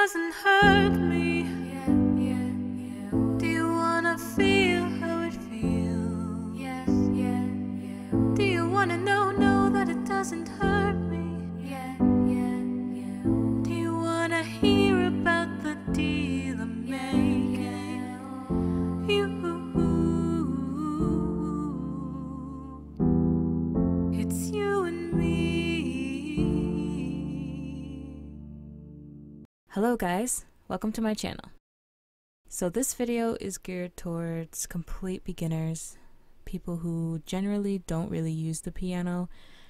doesn't hurt me. Do you wanna feel how it feels? Do you wanna know that it doesn't hurt me? Do you wanna hear about the deal I'm making? It's you and me. Hello guys, welcome to my channel. So this video is geared towards complete beginners, people who generally don't really use the piano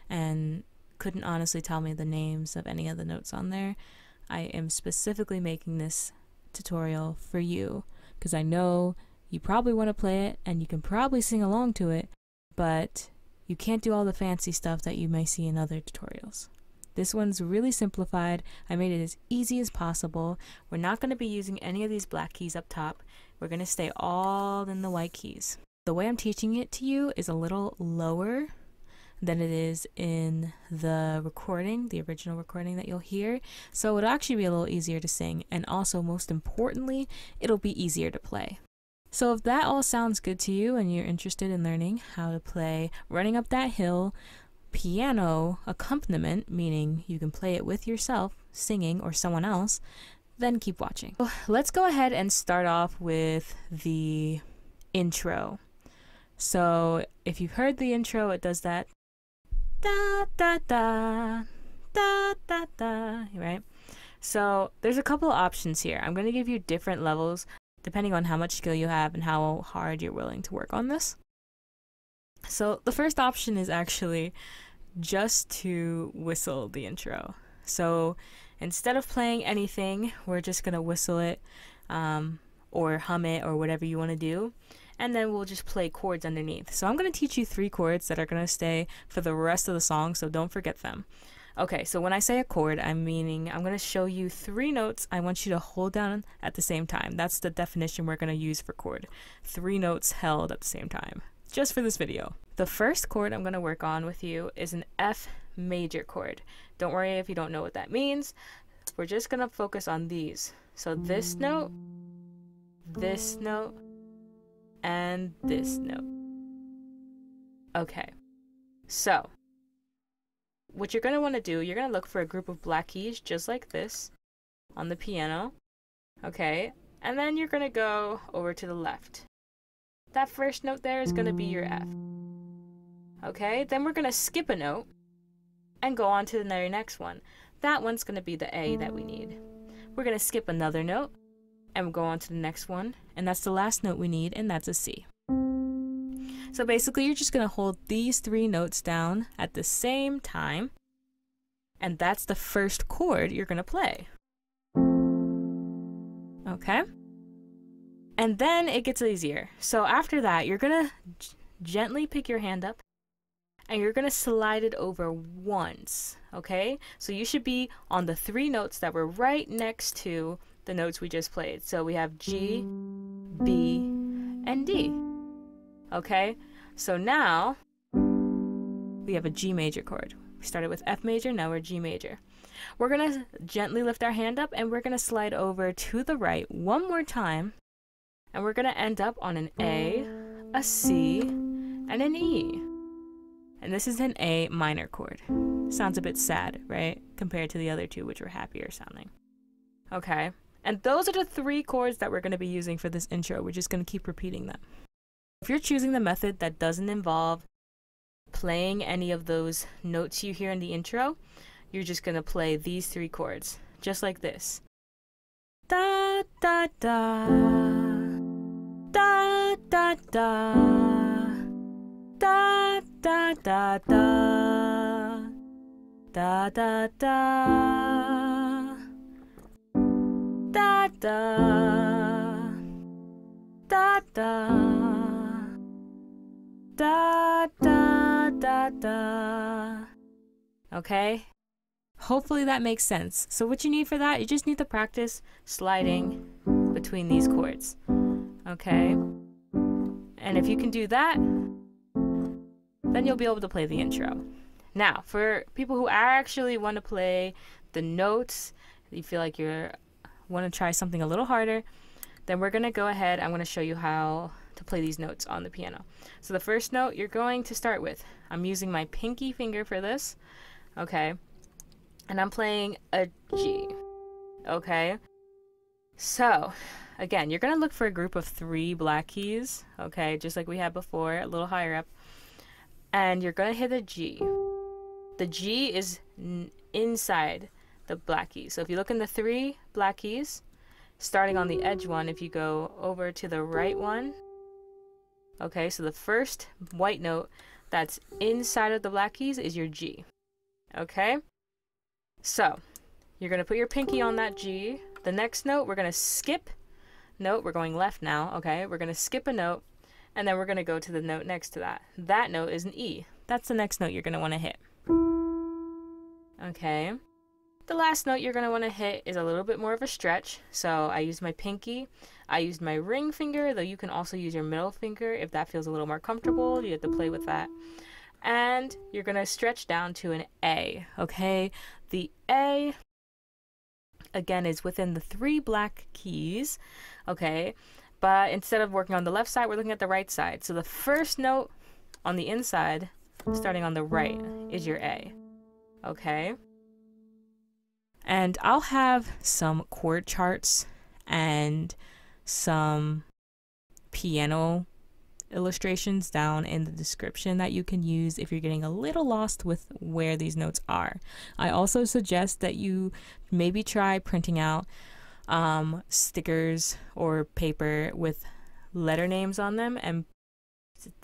and couldn't honestly tell me the names of any of the notes on there. I am specifically making this tutorial for you because I know you probably want to play it and you can probably sing along to it, but you can't do all the fancy stuff that you may see in other tutorials. This one's really simplified. I made it as easy as possible. We're not going to be using any of these black keys up top. We're going to stay all in the white keys. The way I'm teaching it to you is a little lower than it is in the recording, the original recording that you'll hear. So it'll actually be a little easier to sing, and also most importantly, it'll be easier to play. So if that all sounds good to you and you're interested in learning how to play Running Up That Hill piano accompaniment, meaning you can play it with yourself singing or someone else, then keep watching. So let's go ahead and start off with the intro. So if you've heard the intro, it does that da da da da da da, right? So there's a couple of options here. I'm going to give you different levels depending on how much skill you have and how hard you're willing to work on this. So the first option is actually just to whistle the intro. So instead of playing anything, we're just going to whistle it or hum it or whatever you want to do. And then we'll just play chords underneath. So I'm going to teach you 3 chords that are going to stay for the rest of the song, so don't forget them. Okay, so when I say a chord, I'm meaning I'm going to show you 3 notes I want you to hold down at the same time. That's the definition we're going to use for chord. 3 notes held at the same time, just for this video. The first chord I'm going to work on with you is an F major chord. Don't worry if you don't know what that means. We're just going to focus on these. So this note, and this note. Okay, so what you're going to want to do, you're going to look for a group of black keys just like this on the piano. Okay, and then you're going to go over to the left. That first note there is going to be your F. Okay, then we're going to skip a note and go on to the very next one. That one's going to be the A that we need. We're going to skip another note and we'll go on to the next one, and that's the last note we need, and that's a C. So basically you're just going to hold these 3 notes down at the same time, and that's the first chord you're going to play. Okay? And then it gets easier. So after that, you're going to gently pick your hand up and you're going to slide it over once. Okay? So you should be on the 3 notes that were right next to the notes we just played. So we have G, B, and D. Okay? So now we have a G major chord. We started with F major, now we're G major. We're going to gently lift our hand up and we're going to slide over to the right one more time. And we're going to end up on an A, a C, and an E. And this is an A minor chord. Sounds a bit sad, right? Compared to the other 2, which were happier sounding. Okay. And those are the 3 chords that we're going to be using for this intro. We're just going to keep repeating them. If you're choosing the method that doesn't involve playing any of those notes you hear in the intro, you're just going to play these 3 chords, just like this. Da da da. Da da da, da da da da, da da da, da da, da da, da da da. Okay? Hopefully that makes sense. So what you need for that, you just need to practice sliding between these chords. Okay? And if you can do that, then you'll be able to play the intro. Now, for people who actually want to play the notes, you feel like you're want to try something a little harder, then we're going to go ahead. I'm going to show you how to play these notes on the piano. So the first note you're going to start with, I'm using my pinky finger for this, okay? And I'm playing a G, okay? So, again, you're going to look for a group of 3 black keys, okay? Just like we had before, a little higher up. And you're going to hit a G. The G is inside the black keys. So if you look in the 3 black keys, starting on the edge one, if you go over to the right one, okay, so the first white note that's inside of the black keys is your G, okay? So you're going to put your pinky on that G. The next note, we're going to skip note. We're going left now, okay? We're going to skip a note, and then we're going to go to the note next to that. That note is an E. That's the next note you're going to want to hit. Okay. The last note you're going to want to hit is a little bit more of a stretch. So I used my pinky. I used my ring finger, though you can also use your middle finger if that feels a little more comfortable. You have to play with that. And you're going to stretch down to an A, okay? The A, again, is within the 3 black keys, okay? But instead of working on the left side, we're looking at the right side. So the first note on the inside, starting on the right, is your A, okay? And I'll have some chord charts and some piano illustrations down in the description that you can use if you're getting a little lost with where these notes are. I also suggest that you maybe try printing out stickers or paper with letter names on them and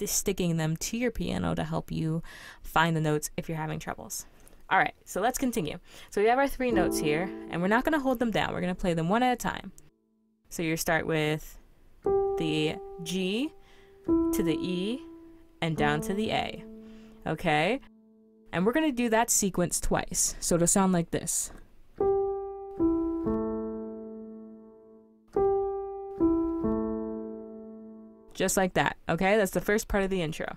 sticking them to your piano to help you find the notes if you're having troubles. All right, so let's continue. So we have our 3 notes here, and we're not going to hold them down. We're going to play them one at a time. So you start with the G to the E and down to the A, okay? And we're going to do that sequence twice. So it'll sound like this. Just like that, okay? That's the first part of the intro.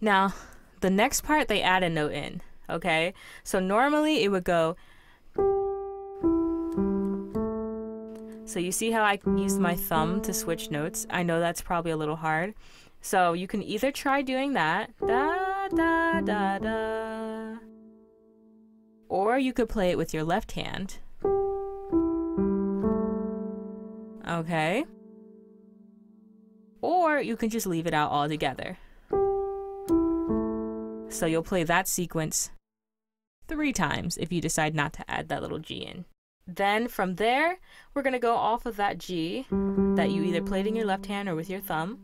Now, the next part, they add a note in, okay? So normally it would go. So you see how I used my thumb to switch notes? I know that's probably a little hard. So you can either try doing that, da, da, da, da, or you could play it with your left hand. Okay? Or you can just leave it out altogether. So you'll play that sequence 3 times if you decide not to add that little G in. Then from there, we're going to go off of that G that you either played in your left hand or with your thumb,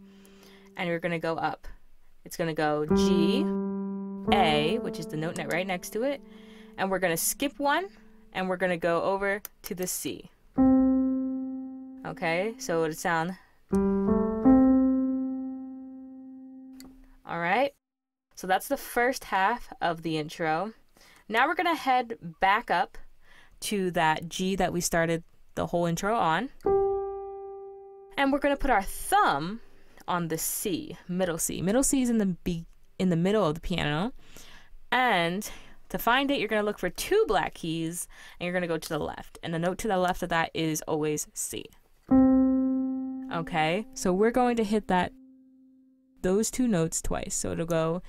and we're going to go up. It's going to go G, A, which is the note right next to it, and we're going to skip one, and we're going to go over to the C. Okay, so it would sound. All right, so that's the first half of the intro. Now we're going to head back up to that G that we started the whole intro on. And we're going to put our thumb on the C, middle C. Middle C is in the middle of the piano. And to find it, you're going to look for 2 black keys, and you're going to go to the left. And the note to the left of that is always C. Okay, so we're going to hit those 2 notes twice. So it'll go.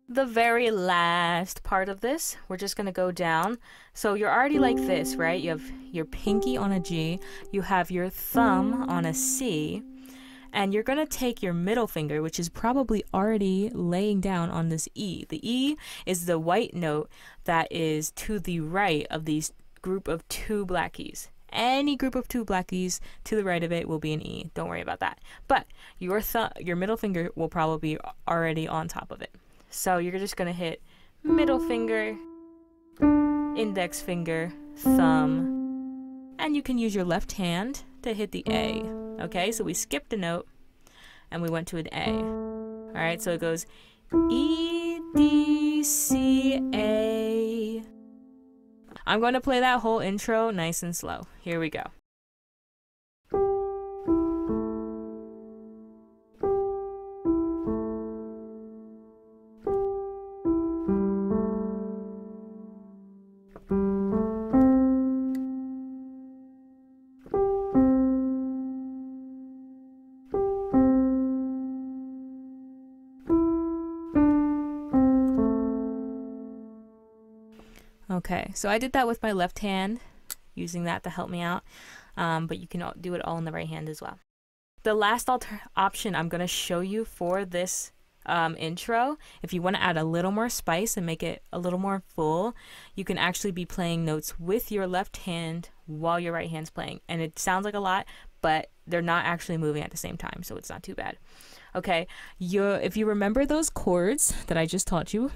The very last part of this, we're just going to go down. So you're already like this, right? You have your pinky on a G, you have your thumb on a C, and you're going to take your middle finger, which is probably already laying down on this E. The E is the white note that is to the right of these group of 2 black keys. Any group of 2 black keys to the right of it will be an E. Don't worry about that. But your middle finger will probably be already on top of it. So you're just going to hit middle finger, index finger, thumb, and you can use your left hand to hit the A. Okay, so we skipped a note and we went to an A. All right, so it goes E, D, C, A. I'm going to play that whole intro nice and slow. Here we go. Okay, so I did that with my left hand, using that to help me out, but you can do it all in the right hand as well. The last option I'm going to show you for this intro, if you want to add a little more spice and make it a little more full, you can actually be playing notes with your left hand while your right hand's playing. And it sounds like a lot, but they're not actually moving at the same time, so it's not too bad. Okay, if you remember those chords that I just taught you,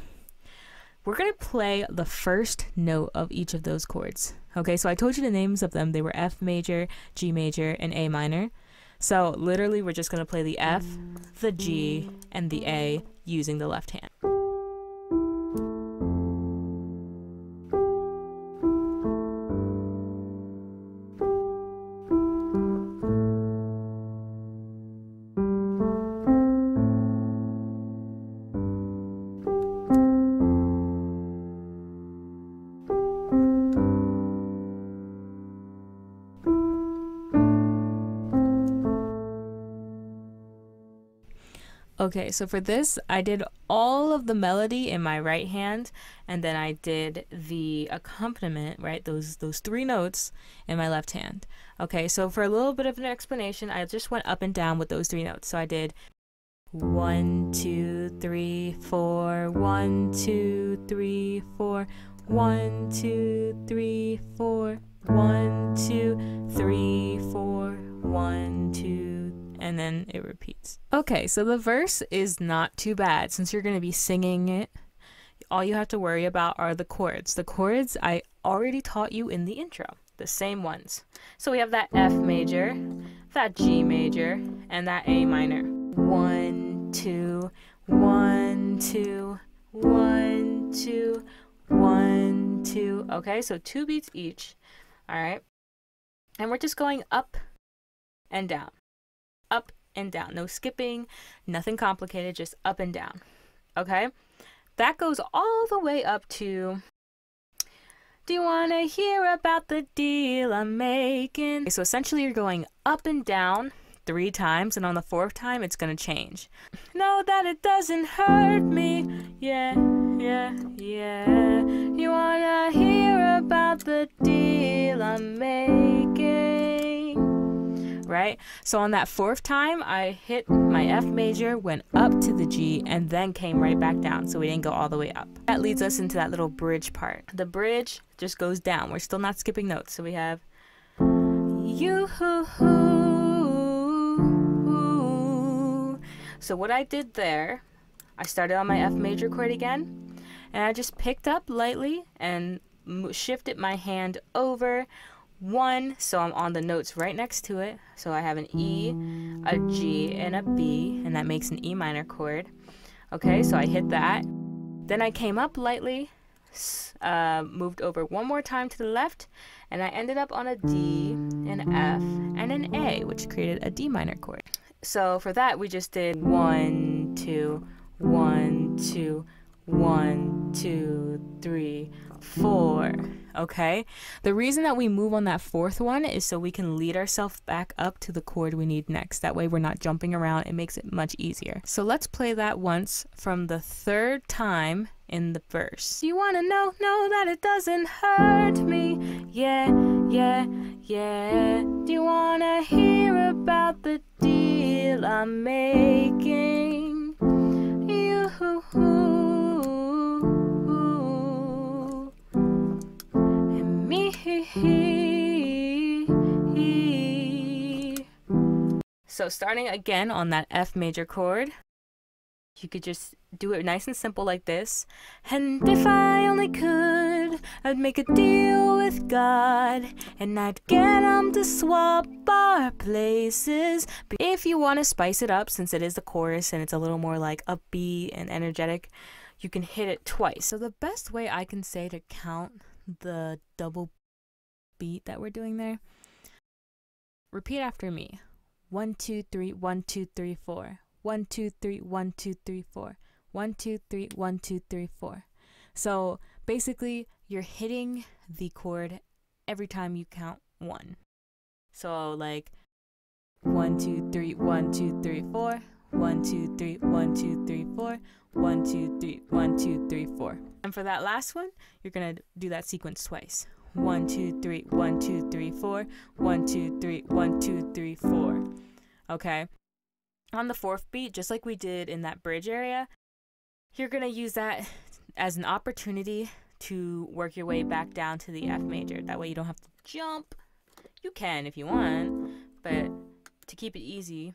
we're going to play the first note of each of those chords. Okay, so I told you the names of them. They were F major, G major, and A minor. So literally we're just going to play the F, the G, and the A using the left hand. Okay, so for this, I did all of the melody in my right hand, and then I did the accompaniment, right, those three notes in my left hand. Okay, so for a little bit of an explanation, I just went up and down with those three notes. So I did 1, 2, 3, 4, 1, 2, 3, 4, 1, 2, 3, 4, 1, 2, 3, 4, 1, 2, and then it repeats. Okay, so the verse is not too bad. Since you're going to be singing it, all you have to worry about are the chords. The chords I already taught you in the intro, the same ones. So we have that F major, that G major, and that A minor. 1, 2, 1, 2, 1, 2, 1, 2. Okay, so 2 beats each. All right, and we're just going up and down. Up and down, no skipping, nothing complicated, just up and down. Okay, that goes all the way up to, do you want to hear about the deal I'm making? Okay, so essentially you're going up and down 3 times, and on the 4th time it's gonna change. Know that it doesn't hurt me, yeah, yeah, yeah. You wanna hear about the deal I'm making, right? So on that 4th time, I hit my F major, went up to the G, and then came right back down, so we didn't go all the way up. That leads us into that little bridge part. The bridge just goes down. We're still not skipping notes, so we have you. So what I did there, I started on my F major chord again, and I just picked up lightly and shifted my hand over 1, so I'm on the notes right next to it. So I have an E, a G, and a B, and that makes an E minor chord. Okay, so I hit that. Then I came up lightly, moved over 1 more time to the left, and I ended up on a D, an F, and an A, which created a D minor chord. So for that, we just did 1, 2, 1, 2, 1, 2, 3, 4. Okay, the reason that we move on that 4th one is so we can lead ourselves back up to the chord we need next. That way we're not jumping around. It makes it much easier. So let's play that once from the 3rd time in the verse. You wanna know that it doesn't hurt me, yeah, yeah, yeah. Do you wanna hear about the deal I'm making? You and me. So starting again on that F major chord, you could just do it nice and simple like this. And if I only could, I'd make a deal with God, and I'd get him to swap our places. But if you want to spice it up, since it is the chorus and it's a little more like upbeat and energetic, you can hit it twice. So the best way I can say to count the double beat that we're doing there, repeat after me. 1, 2, 3, 1, 2, 3, 4. 1, 2, 3, 1, 2, 3, 4. 1, 2, 3, 1, 2, 3, 4. So basically, you're hitting the chord every time you count 1. So like 1, 2, 3, 1, 2, 3, 4. 1, 2, 3, 1, 2, 3, 4, 1, 2, 3, 1, 2, 3, 4. And for that last one, you're gonna do that sequence twice. 1, 2, 3, 1, 2, 3, 4, 1, 2, 3, 1, 2, 3, 4. Okay. On the fourth beat, just like we did in that bridge area, you're gonna use that as an opportunity to work your way back down to the F major. That way you don't have to jump. You can if you want, but to keep it easy,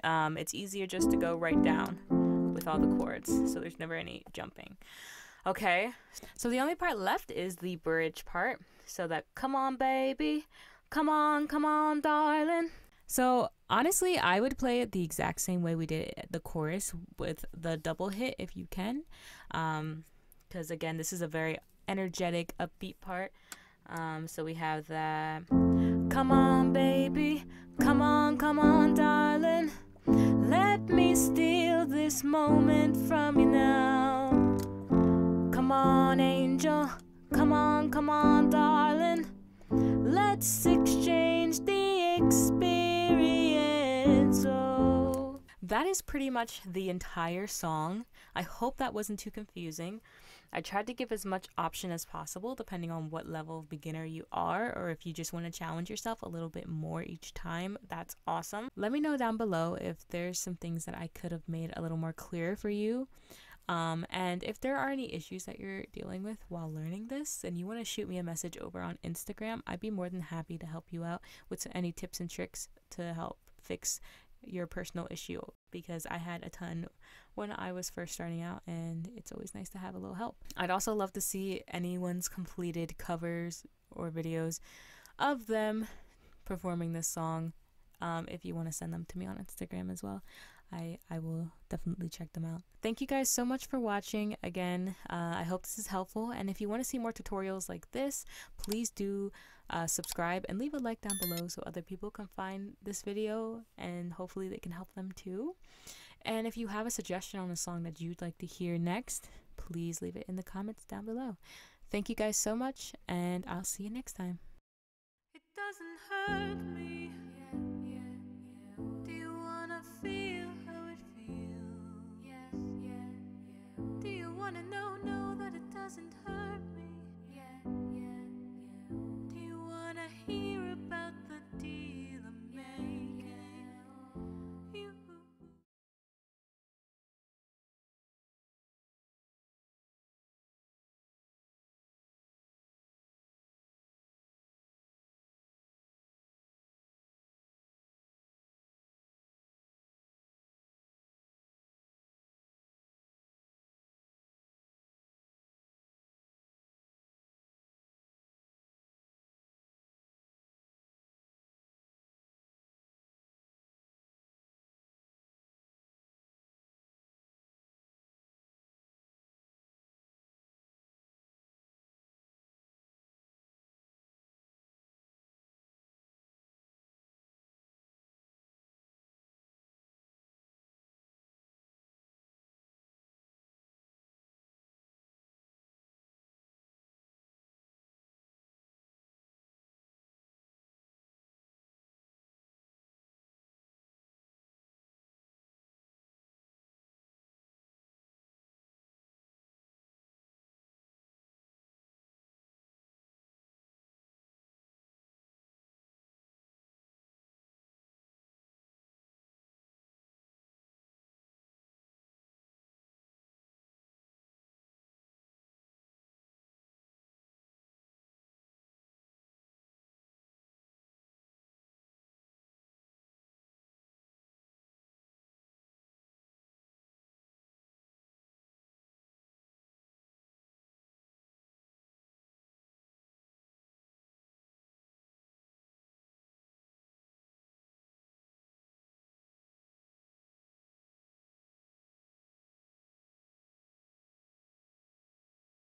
it's easier just to go right down with all the chords, so there's never any jumping. Okay, so the only part left is the bridge part. So that come on baby, come on darling. So honestly, I would play it the exact same way we did the chorus with the double hit if you can, because again, this is a very energetic, upbeat part. So we have that come on baby, come on darling, let me steal this moment from you now. Come on angel, come on darling, let's exchange the experience. Oh, that is pretty much the entire song. I hope that wasn't too confusing. I tried to give as much option as possible depending on what level of beginner you are, or if you just want to challenge yourself a little bit more each time, that's awesome. Let me know down below if there's some things that I could have made a little more clear for you. And if there are any issues that you're dealing with while learning this and you want to shoot me a message over on Instagram, I'd be more than happy to help you out with any tips and tricks to help fix your personal issue, because I had a ton when I was first starting out and it's always nice to have a little help. I'd also love to see anyone's completed covers or videos of them performing this song. If you want to send them to me on Instagram as well, I will definitely check them out. Thank you guys so much for watching. Again, I hope this is helpful, and if you want to see more tutorials like this, please do subscribe and leave a like down below so other people can find this video and hopefully they can help them too. And if you have a suggestion on a song that you'd like to hear next, please leave it in the comments down below. Thank you guys so much, and I'll see you next time. It doesn't hurt me. Do you wanna feel how it feels? Do you wanna know that it doesn't hurt?